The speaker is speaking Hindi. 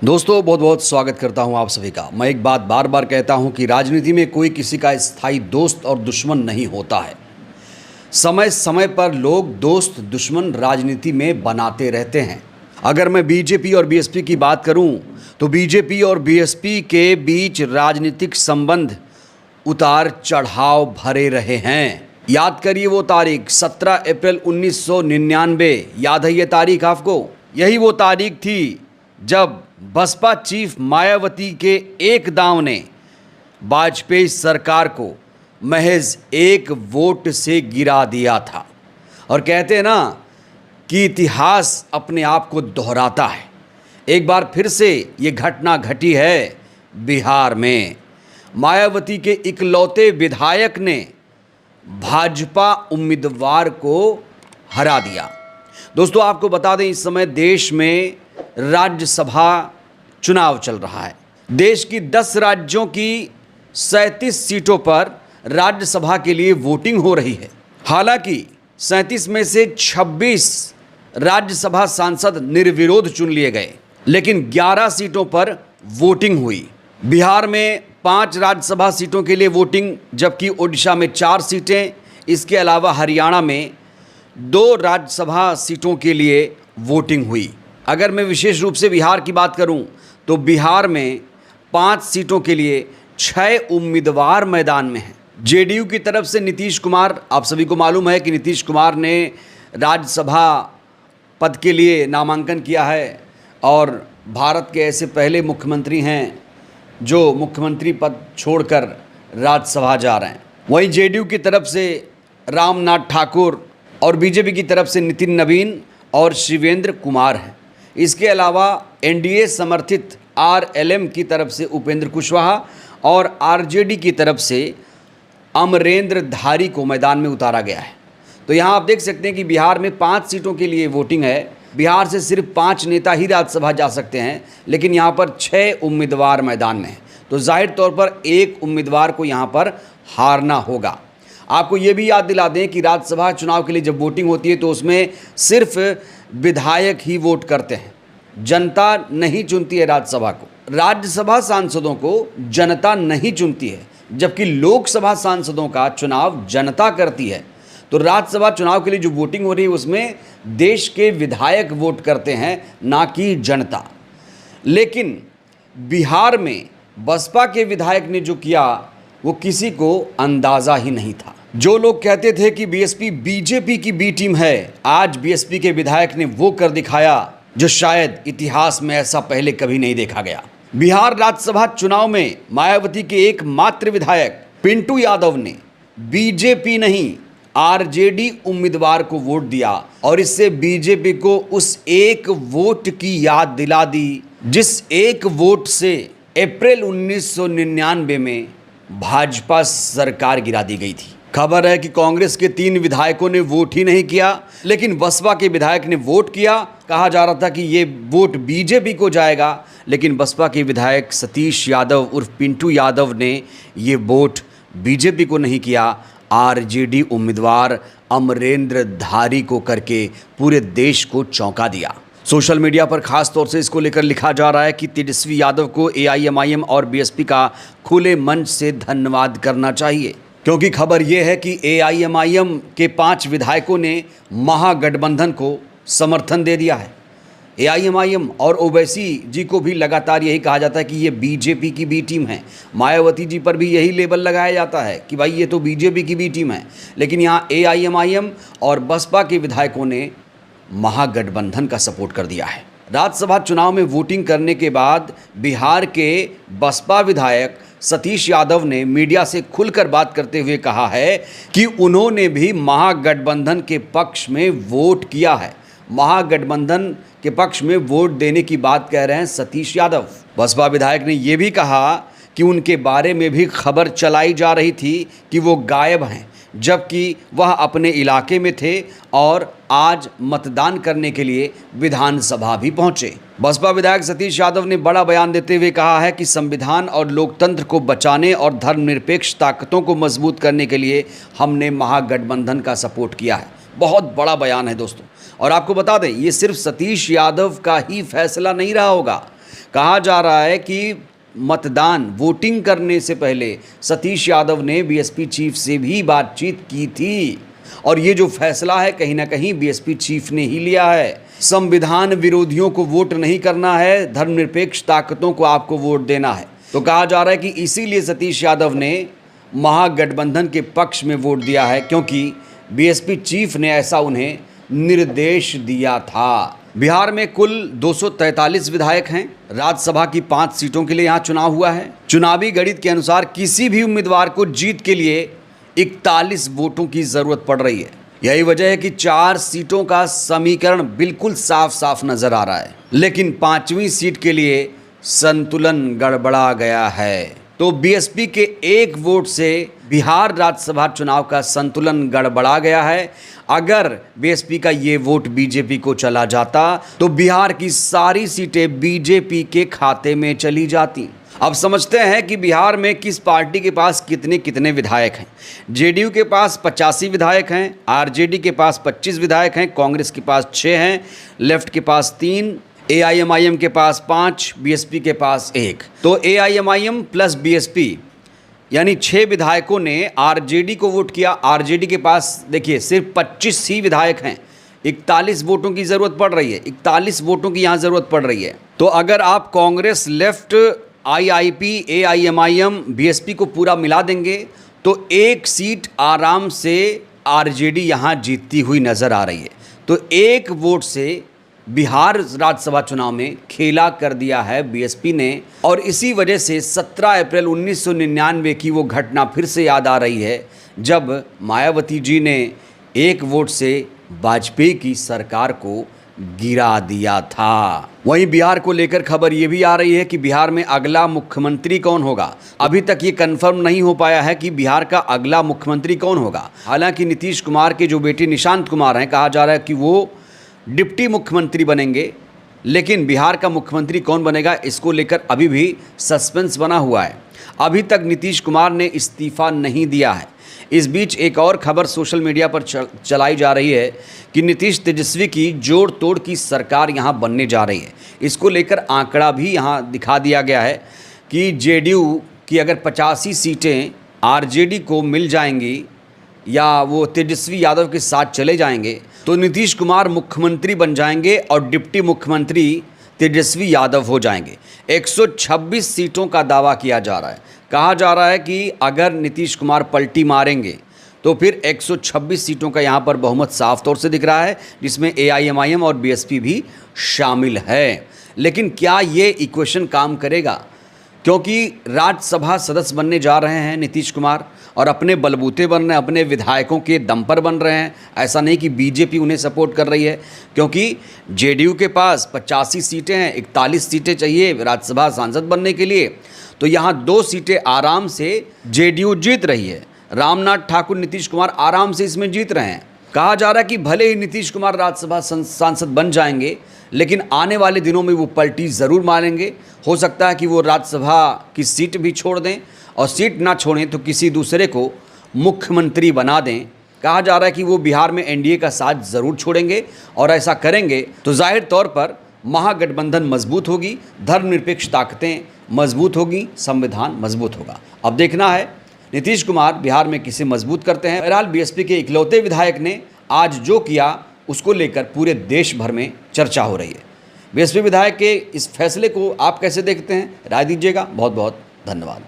दोस्तों बहुत बहुत स्वागत करता हूं आप सभी का। मैं एक बात बार बार कहता हूं कि राजनीति में कोई किसी का स्थायी दोस्त और दुश्मन नहीं होता है। समय समय पर लोग दोस्त दुश्मन राजनीति में बनाते रहते हैं। अगर मैं बीजेपी और बीएसपी की बात करूं तो बीजेपी और बीएसपी के बीच राजनीतिक संबंध उतार चढ़ाव भरे रहे हैं। याद करिए वो तारीख 17 अप्रैल 1999। याद है ये तारीख आपको? यही वो तारीख थी जब बसपा चीफ मायावती के एक दांव ने वाजपेयी सरकार को महज एक वोट से गिरा दिया था। और कहते हैं ना कि इतिहास अपने आप को दोहराता है। एक बार फिर से ये घटना घटी है बिहार में। मायावती के इकलौते विधायक ने भाजपा उम्मीदवार को हरा दिया। दोस्तों आपको बता दें, इस समय देश में राज्यसभा चुनाव चल रहा है। देश की 10 राज्यों की 37 सीटों पर राज्यसभा के लिए वोटिंग हो रही है। हालांकि 37 में से 26 राज्यसभा सांसद निर्विरोध चुन लिए गए, लेकिन 11 सीटों पर वोटिंग हुई। बिहार में 5 राज्यसभा सीटों के लिए वोटिंग, जबकि ओडिशा में 4 सीटें। इसके अलावा हरियाणा में 2 राज्यसभा सीटों के लिए वोटिंग हुई। अगर मैं विशेष रूप से बिहार की बात करूं तो बिहार में 5 सीटों के लिए 6 उम्मीदवार मैदान में हैं। जेडीयू की तरफ से नीतीश कुमार, आप सभी को मालूम है कि नीतीश कुमार ने राज्यसभा पद के लिए नामांकन किया है और भारत के ऐसे पहले मुख्यमंत्री हैं जो मुख्यमंत्री पद छोड़कर राज्यसभा जा रहे हैं। वहीं जेडीयू की तरफ से रामनाथ ठाकुर और बीजेपी की तरफ से नितिन नवीन और शिवेंद्र कुमार हैं। इसके अलावा एनडीए समर्थित आरएलएम की तरफ से उपेंद्र कुशवाहा और आरजेडी की तरफ से अमरेंद्र धारी को मैदान में उतारा गया है। तो यहाँ आप देख सकते हैं कि बिहार में 5 सीटों के लिए वोटिंग है। बिहार से सिर्फ 5 नेता ही राज्यसभा जा सकते हैं, लेकिन यहाँ पर 6 उम्मीदवार मैदान में हैं। तो जाहिर तौर पर एक उम्मीदवार को यहाँ पर हारना होगा। आपको ये भी याद दिला दें कि राज्यसभा चुनाव के लिए जब वोटिंग होती है तो उसमें सिर्फ विधायक ही वोट करते हैं, जनता नहीं चुनती है राज्यसभा को। राज्यसभा सांसदों को जनता नहीं चुनती है, जबकि लोकसभा सांसदों का चुनाव जनता करती है। तो राज्यसभा चुनाव के लिए जो वोटिंग हो रही है उसमें देश के विधायक वोट करते हैं, ना कि जनता। लेकिन बिहार में बसपा के विधायक ने जो किया वो किसी को अंदाज़ा ही नहीं था। जो लोग कहते थे कि बीएसपी बीजेपी की बी टीम है, आज बीएसपी के विधायक ने वो कर दिखाया जो शायद इतिहास में ऐसा पहले कभी नहीं देखा गया। बिहार राज्यसभा चुनाव में मायावती के एकमात्र विधायक पिंटू यादव ने बीजेपी नहीं आरजेडी उम्मीदवार को वोट दिया और इससे बीजेपी को उस एक वोट की याद दिला दी जिस एक वोट से अप्रैल 1999 में भाजपा सरकार गिरा दी गई थी। खबर है कि कांग्रेस के 3 विधायकों ने वोट ही नहीं किया, लेकिन बसपा के विधायक ने वोट किया। कहा जा रहा था कि ये वोट बीजेपी को जाएगा, लेकिन बसपा के विधायक सतीश यादव उर्फ पिंटू यादव ने ये वोट बीजेपी को नहीं किया, आरजेडी उम्मीदवार अमरेंद्र धारी को करके पूरे देश को चौंका दिया। सोशल मीडिया पर खास तौर से इसको लेकर लिखा जा रहा है कि तेजस्वी यादव को एआईएमआईएम और बीएसपी का खुले मंच से धन्यवाद करना चाहिए, क्योंकि खबर यह है कि एआईएमआईएम के 5 विधायकों ने महागठबंधन को समर्थन दे दिया है। एआईएमआईएम और ओवैसी जी को भी लगातार यही कहा जाता है कि ये बीजेपी की बी टीम है। मायावती जी पर भी यही लेबल लगाया जाता है कि भाई ये तो बीजेपी की बी टीम है, लेकिन यहाँ एआईएमआईएम और बसपा के विधायकों ने महागठबंधन का सपोर्ट कर दिया है। राज्यसभा चुनाव में वोटिंग करने के बाद बिहार के बसपा विधायक सतीश यादव ने मीडिया से खुलकर बात करते हुए कहा है कि उन्होंने भी महागठबंधन के पक्ष में वोट किया है। महागठबंधन के पक्ष में वोट देने की बात कह रहे हैं सतीश यादव। बसपा विधायक ने यह भी कहा कि उनके बारे में भी खबर चलाई जा रही थी कि वो गायब हैं, जबकि वह अपने इलाके में थे और आज मतदान करने के लिए विधानसभा भी पहुंचे। बसपा विधायक सतीश यादव ने बड़ा बयान देते हुए कहा है कि संविधान और लोकतंत्र को बचाने और धर्मनिरपेक्ष ताकतों को मजबूत करने के लिए हमने महागठबंधन का सपोर्ट किया है। बहुत बड़ा बयान है दोस्तों। और आपको बता दें, ये सिर्फ सतीश यादव का ही फैसला नहीं रहा होगा। कहा जा रहा है कि मतदान वोटिंग करने से पहले सतीश यादव ने बीएसपी चीफ से भी बातचीत की थी और ये जो फैसला है कहीं ना कहीं बीएसपी चीफ ने ही लिया है। संविधान विरोधियों को वोट नहीं करना है, धर्मनिरपेक्ष ताकतों को आपको वोट देना है। तो कहा जा रहा है कि इसीलिए सतीश यादव ने महागठबंधन के पक्ष में वोट दिया है, क्योंकि बीएसपी चीफ ने ऐसा उन्हें निर्देश दिया था। बिहार में कुल 243 विधायक हैं। राज्यसभा की 5 सीटों के लिए यहाँ चुनाव हुआ है। चुनावी गणित के अनुसार किसी भी उम्मीदवार को जीत के लिए 41 वोटों की जरूरत पड़ रही है। यही वजह है कि 4 सीटों का समीकरण बिल्कुल साफ साफ नजर आ रहा है, लेकिन 5वीं सीट के लिए संतुलन गड़बड़ा गया है। तो बीएसपी के 1 वोट से बिहार राज्यसभा चुनाव का संतुलन गड़बड़ा गया है। अगर बीएसपी का ये वोट बीजेपी को चला जाता तो बिहार की सारी सीटें बीजेपी के खाते में चली जाती। अब समझते हैं कि बिहार में किस पार्टी के पास कितने कितने विधायक हैं। जेडीयू के पास 85 विधायक हैं, आरजेडी के पास 25 विधायक हैं, कांग्रेस के पास 6 हैं, लेफ्ट के पास 3, एआईएमआईएम के पास 5, बीएसपी के पास 1। तो एआईएमआईएम प्लस बीएसपी यानी 6 विधायकों ने आरजेडी को वोट किया। आरजेडी के पास देखिए सिर्फ 25 ही विधायक हैं, 41 वोटों की ज़रूरत पड़ रही है। 41 वोटों की यहाँ ज़रूरत पड़ रही है। तो अगर आप Congress, left, IIP, AIMIM, BSP को पूरा मिला देंगे तो 1 सीट आराम से आरजेडी यहाँ जीतती हुई नज़र आ रही है। तो 1 वोट से बिहार राज्यसभा चुनाव में खेला कर दिया है बीएसपी ने। और इसी वजह से 17 अप्रैल 1999 की वो घटना फिर से याद आ रही है, जब मायावती जी ने 1 वोट से वाजपेयी की सरकार को गिरा दिया था। वहीं बिहार को लेकर खबर ये भी आ रही है कि बिहार में अगला मुख्यमंत्री कौन होगा। अभी तक ये कंफर्म नहीं हो पाया है कि बिहार का अगला मुख्यमंत्री कौन होगा। हालांकि नीतीश कुमार के जो बेटे निशांत कुमार हैं, कहा जा रहा है कि वो डिप्टी मुख्यमंत्री बनेंगे, लेकिन बिहार का मुख्यमंत्री कौन बनेगा इसको लेकर अभी भी सस्पेंस बना हुआ है। अभी तक नीतीश कुमार ने इस्तीफा नहीं दिया है। इस बीच एक और खबर सोशल मीडिया पर चलाई जा रही है कि नीतीश तेजस्वी की जोड़ तोड़ की सरकार यहाँ बनने जा रही है। इसको लेकर आंकड़ा भी यहाँ दिखा दिया गया है कि जेडीयू की अगर 85 सीटें आरजेडी को मिल जाएंगी या वो तेजस्वी यादव के साथ चले जाएंगे तो नीतीश कुमार मुख्यमंत्री बन जाएंगे और डिप्टी मुख्यमंत्री तेजस्वी यादव हो जाएंगे। 126 सीटों का दावा किया जा रहा है। कहा जा रहा है कि अगर नीतीश कुमार पलटी मारेंगे तो फिर 126 सीटों का यहाँ पर बहुमत साफ तौर से दिख रहा है, जिसमें एआईएमआईएम और बीएसपी भी शामिल है। लेकिन क्या ये इक्वेशन काम करेगा? क्योंकि राज्यसभा सदस्य बनने जा रहे हैं नीतीश कुमार और अपने बलबूते बन रहे हैं, अपने विधायकों के दम पर बन रहे हैं। ऐसा नहीं कि बीजेपी उन्हें सपोर्ट कर रही है, क्योंकि जेडीयू के पास 85 सीटें हैं, 41 सीटें चाहिए राज्यसभा सांसद बनने के लिए। तो यहाँ 2 सीटें आराम से जेडीयू जीत रही है। रामनाथ ठाकुर, नीतीश कुमार आराम से इसमें जीत रहे हैं। कहा जा रहा है कि भले ही नीतीश कुमार राज्यसभा सांसद बन जाएंगे, लेकिन आने वाले दिनों में वो पलटी ज़रूर मारेंगे। हो सकता है कि वो राज्यसभा की सीट भी छोड़ दें, और सीट ना छोड़ें तो किसी दूसरे को मुख्यमंत्री बना दें। कहा जा रहा है कि वो बिहार में एनडीए का साथ ज़रूर छोड़ेंगे, और ऐसा करेंगे तो जाहिर तौर पर महागठबंधन मजबूत होगी, धर्मनिरपेक्ष ताकतें मजबूत होगी, संविधान मजबूत होगा। अब देखना है नीतीश कुमार बिहार में किसे मजबूत करते हैं। बहरहाल बीएसपी के इकलौते विधायक ने आज जो किया उसको लेकर पूरे देश भर में चर्चा हो रही है। बीएसपी विधायक के इस फैसले को आप कैसे देखते हैं? राय दीजिएगा। बहुत बहुत धन्यवाद।